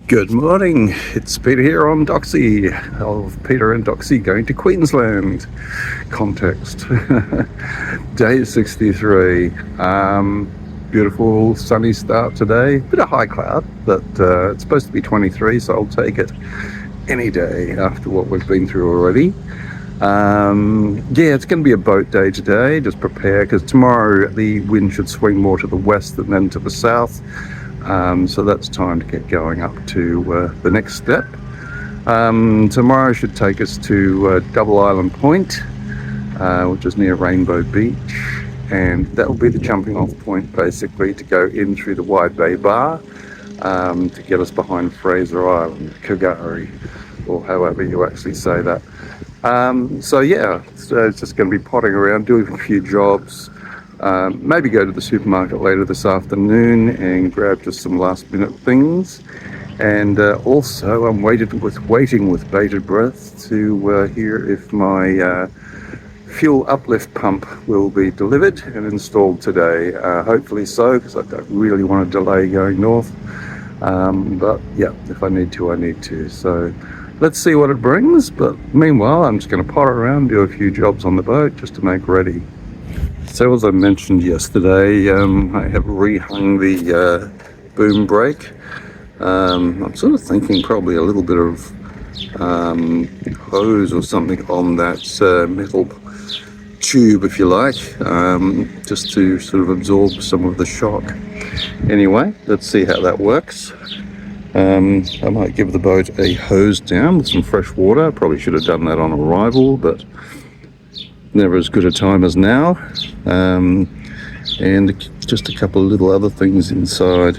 Good morning, it's Peter here on Doxie, of Peter and Doxie going to Queensland. Context. Day 63. Beautiful sunny start today. Bit of high cloud, but it's supposed to be 23, so I'll take it any day after what we've been through already. Yeah, it's going to be a boat day today. Just prepare, because tomorrow the wind should swing more to the west than then to the south. So that's time to get going up to the next step. Tomorrow should take us to Double Island Point, which is near Rainbow Beach, and that will be the jumping off point basically to go in through the Wide Bay Bar to get us behind Fraser Island, Kagari, or however you actually say that. So yeah, so it's just going to be potting around, doing a few jobs. Maybe go to the supermarket later this afternoon and grab just some last minute things. And also I'm waiting with bated breath to hear if my fuel uplift pump will be delivered and installed today. Hopefully so, because I don't really want to delay going north. But yeah, if I need to, I need to. So let's see what it brings. But meanwhile, I'm just going to pot around, do a few jobs on the boat just to make ready. So as I mentioned yesterday, I have rehung the boom brake. I'm sort of thinking probably a little bit of hose or something on that metal tube, if you like, just to sort of absorb some of the shock. Anyway, let's see how that works. I might give the boat a hose down with some fresh water. Probably should have done that on arrival, but never as good a time as now. And just a couple of little other things inside.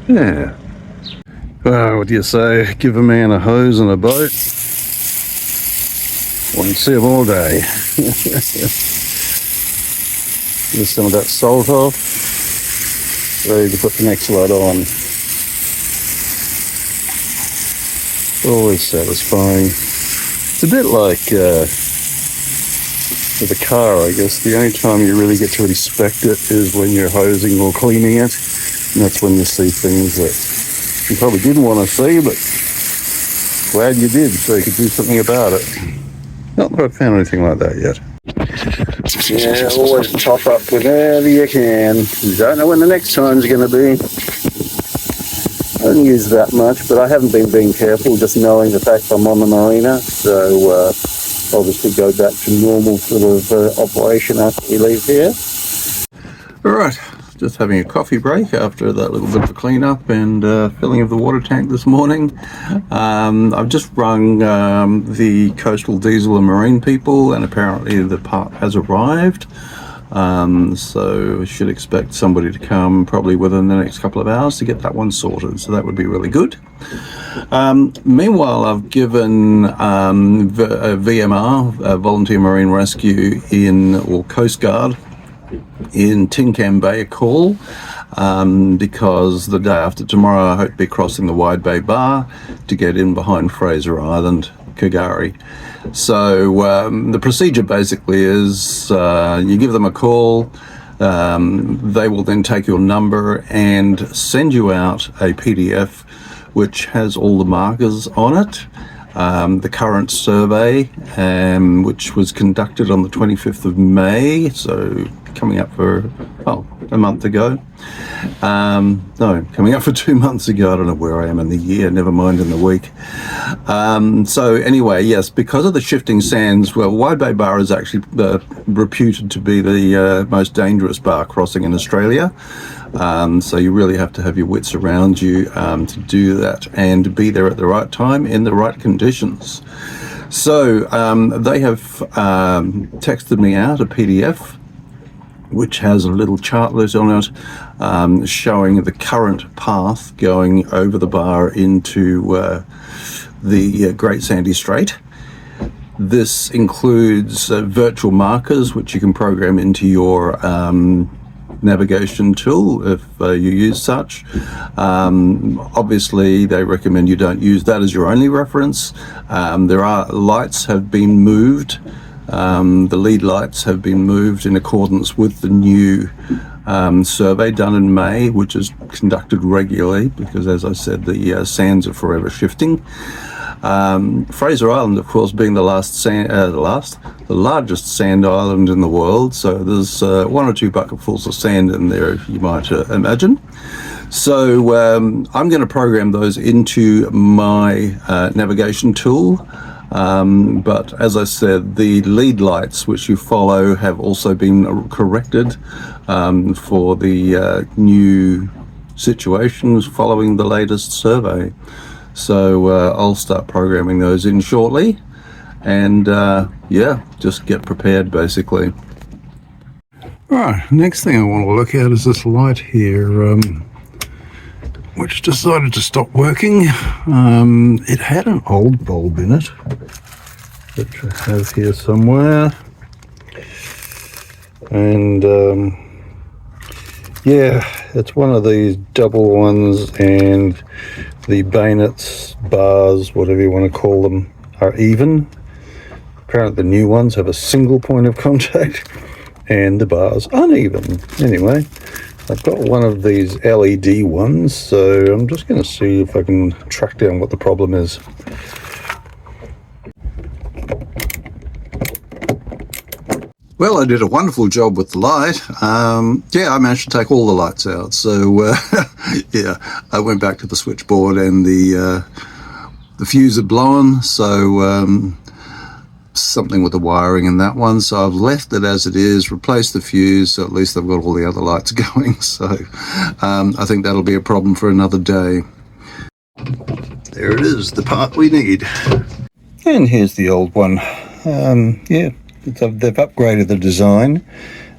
Yeah. Well, what do you say? Give a man a hose and a boat, won't see him all day. Get some of that salt off. Ready to put the next lot on. Always satisfying. It's a bit like with a car, I guess. The only time you really get to inspect it is when you're hosing or cleaning it, and that's when you see things that you probably didn't want to see, but glad you did, so you could do something about it. Not that I've found anything like that yet. Yeah, always top up whenever you can. You don't know when the next time's going to be. I don't use that much, but I haven't been being careful, just knowing the fact I'm on the marina, so obviously go back to normal sort of operation after we leave here. Alright, just having a coffee break after that little bit of clean up and filling of the water tank this morning. I've just rung the coastal diesel and marine people, and apparently the part has arrived. So I should expect somebody to come probably within the next couple of hours to get that one sorted, so that would be really good. Meanwhile, I've given VMR, Volunteer Marine Rescue or Coast Guard in Tin Can Bay a call, because the day after tomorrow I hope to be crossing the Wide Bay Bar to get in behind Fraser Island, Kagari. So the procedure basically is you give them a call, they will then take your number and send you out a PDF which has all the markers on it, the current survey, which was conducted on the 25th of May, so coming up for, a month ago. No, coming up for 2 months ago. I don't know where I am in the year, never mind in the week. So anyway, yes, because of the shifting sands, well, Wide Bay Bar is actually reputed to be the most dangerous bar crossing in Australia. So you really have to have your wits around you to do that and be there at the right time in the right conditions. So they have texted me out a PDF which has a little chartlet on it showing the current path going over the bar into the Great Sandy Strait. This includes virtual markers which you can program into your navigation tool if you use such. Obviously they recommend you don't use that as your only reference. There are lights have been moved. The lead lights have been moved in accordance with the new survey done in May, which is conducted regularly because, as I said, the sands are forever shifting. Fraser Island, of course, being the largest sand island in the world, so there's 1 or 2 bucketfuls of sand in there, you might imagine. So I'm going to program those into my navigation tool. But as I said, the lead lights which you follow have also been corrected for the new situations following the latest survey. So I'll start programming those in shortly, and yeah, just get prepared basically. Right, next thing I want to look at is this light here, which decided to stop working. It had an old bulb in it, which I have here somewhere, and yeah, it's one of these double ones, and the bayonets, bars, whatever you want to call them, are even. Apparently the new ones have a single point of contact and the bars uneven. Anyway, I've got one of these LED ones, so I'm just going to see if I can track down what the problem is. Well, I did a wonderful job with the light. Yeah, I managed to take all the lights out. So, yeah, I went back to the switchboard and the fuse had blown. So, something with the wiring in that one. So I've left it as it is, replaced the fuse, so at least I've got all the other lights going. So, I think that'll be a problem for another day. There it is, the part we need. And here's the old one. Yeah. They've upgraded the design.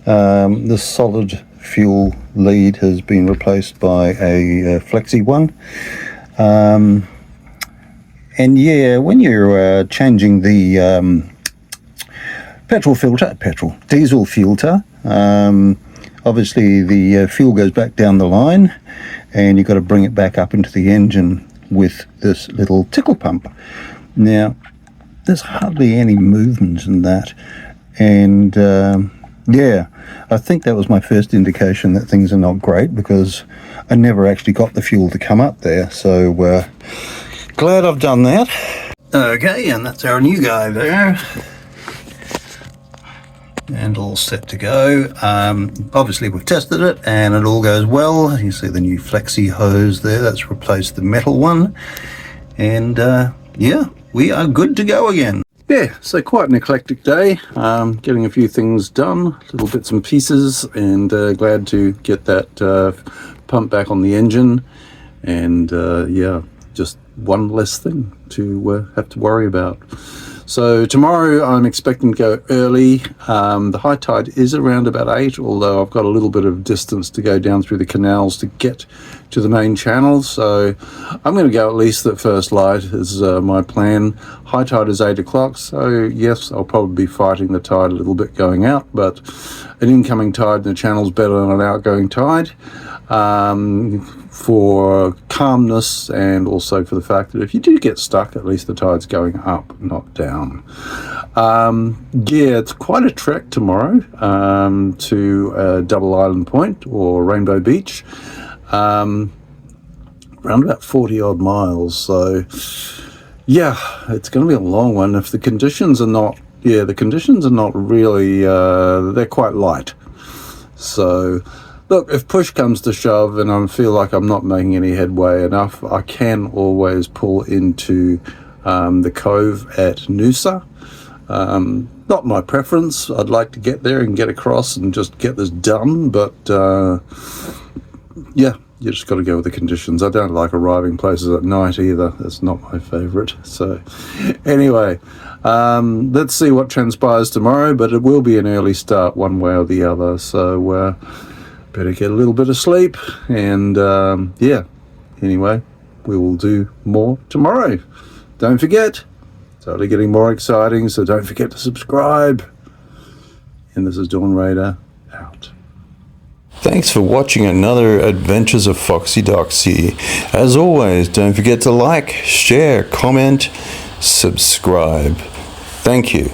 The solid fuel lead has been replaced by a flexi one. And yeah, when you're changing the diesel filter, obviously the fuel goes back down the line, and you've got to bring it back up into the engine with this little tickle pump. Now, there's hardly any movement in that, and yeah, I think that was my first indication that things are not great, because I never actually got the fuel to come up there. So glad I've done that. Okay, and that's our new guy there, and all set to go. Obviously we've tested it and it all goes well. You see the new flexi hose there, that's replaced the metal one, and yeah, we are good to go again. Yeah, so quite an eclectic day, getting a few things done, little bits and pieces, and glad to get that pump back on the engine, and yeah, just one less thing to have to worry about. So tomorrow I'm expecting to go early. The high tide is around about 8, although I've got a little bit of distance to go down through the canals to get to the main channel. So I'm going to go at least at first light is my plan. High tide is 8 o'clock, so yes, I'll probably be fighting the tide a little bit going out, but an incoming tide in the channel's better than an outgoing tide. For calmness, and also for the fact that if you do get stuck, at least the tide's going up, not down. Yeah, it's quite a trek tomorrow to Double Island Point or Rainbow Beach, around about 40 odd miles. So yeah, it's going to be a long one. If the conditions are not, yeah, the conditions are not really, they're quite light. So look, if push comes to shove and I feel like I'm not making any headway enough, I can always pull into the cove at Noosa. Not my preference. I'd like to get there and get across and just get this done, but yeah, you just got to go with the conditions. I don't like arriving places at night either. That's not my favourite. So anyway, let's see what transpires tomorrow, but it will be an early start one way or the other. So better get a little bit of sleep, and yeah, anyway, we will do more tomorrow. Don't forget, it's only getting more exciting, so don't forget to subscribe. And this is Dawn Raider, out. Thanks for watching another Adventures of Foxy Doxie. As always, don't forget to like, share, comment, subscribe. Thank you.